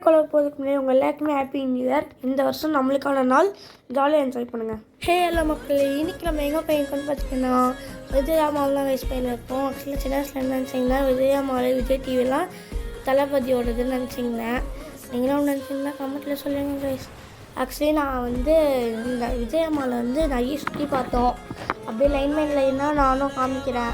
போகிறதுக்கு முன்னாடி உங்கள் எல்லாருக்குமே ஹாப்பி நியூ இயர். இந்த வருஷம் நம்மளுக்கான நாள், ஜாலியாக என்ஜாய் பண்ணுங்கள். எல்லா மக்களே, இன்றைக்கி நம்ம எங்கே போயிருக்கோன்னு பார்த்தீங்கன்னா விஜயா மால்லாம் வயசு பையன் இருக்கோம். ஆக்சுவலாக சின்ன வயசில் என்ன நினச்சிங்கன்னா விஜயா மால் விஜய் டிவிலாம் தளபதியோடதுன்னு நினச்சிங்கன்னா நீங்களும் ஒன்று நினச்சிங்கன்னா கமெண்ட்டில் சொல்லுங்கள் கைஸ். ஆக்சுவலி நான் இந்த விஜயா மாலை நிறைய சுற்றி பார்த்தோம். அப்படியே லைன் பை லைனாக நானும் காமிக்கிறேன்.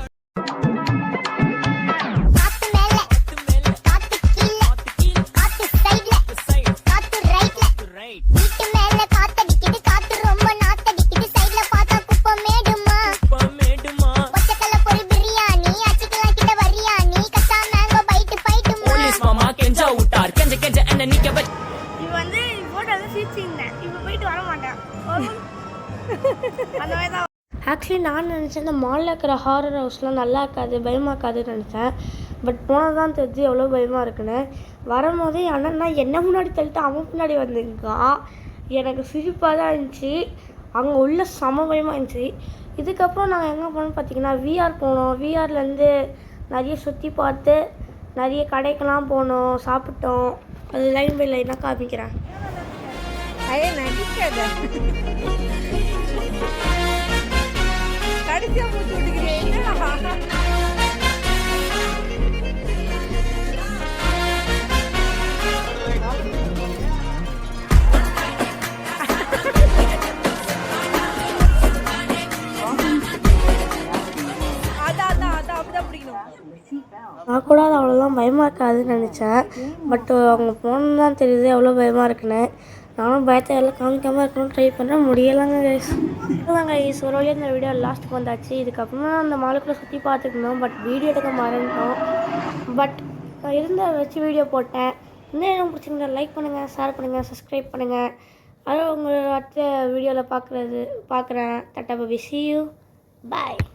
ஆக்சுவலி நான் நினச்சேன் இந்த மாலில் இருக்கிற ஹாரர் ஹவுஸ்லாம் நல்லா இருக்காது, பயமாக இருக்காதுன்னு நினச்சேன். பட் போனால் தான் தெரிஞ்சு எவ்வளோ பயமாக இருக்குன்னு. வரும்போதே அண்ணன்னா என்ன முன்னாடி தள்ளிட்டு அவன் முன்னாடி வந்துங்கா. எனக்கு சிரிப்பாக தான் இருந்துச்சு. அங்கே உள்ள செம பயமாக இருந்துச்சு. இதுக்கப்புறம் நாங்கள் எங்கே போனோம்னு பார்த்தீங்கன்னா விஆர் போனோம். விஆர்லேருந்து நிறைய சுற்றி பார்த்து நிறைய கடைக்கெல்லாம் போனோம், சாப்பிட்டோம். அது லைன் பை லைனாக காமிக்கிறேன். நான் கூட அது அவ்வளோதான் பயமாக இருக்காதுன்னு நினச்சேன். பட் அவங்க போனது தான் தெரியுது எவ்வளோ பயமாக இருக்குன்னு. நானும் பயத்தை எல்லாம் காமிக்காமல் இருக்கணும்னு ட்ரை பண்ணுறேன், முடியலாங்க கைஸ். இதுதாங்க கைஸ், ஒரு வழியாக இந்த வீடியோ லாஸ்ட்டுக்கு வந்தாச்சு. இதுக்கப்புறமா அந்த மாலுக்குள்ளே சுற்றி பார்த்துக்கணும். பட் வீடியோ எடுக்க மறந்துட்டோம். பட் இருந்த வச்சு வீடியோ போட்டேன். இந்த இடம் பிடிச்சிருந்தா லைக் பண்ணுங்கள், ஷேர் பண்ணுங்கள், சப்ஸ்கிரைப் பண்ணுங்கள். அதை உங்களை அடுத்த வீடியோவில் பார்க்குறேன். Tata bye, see you, bye.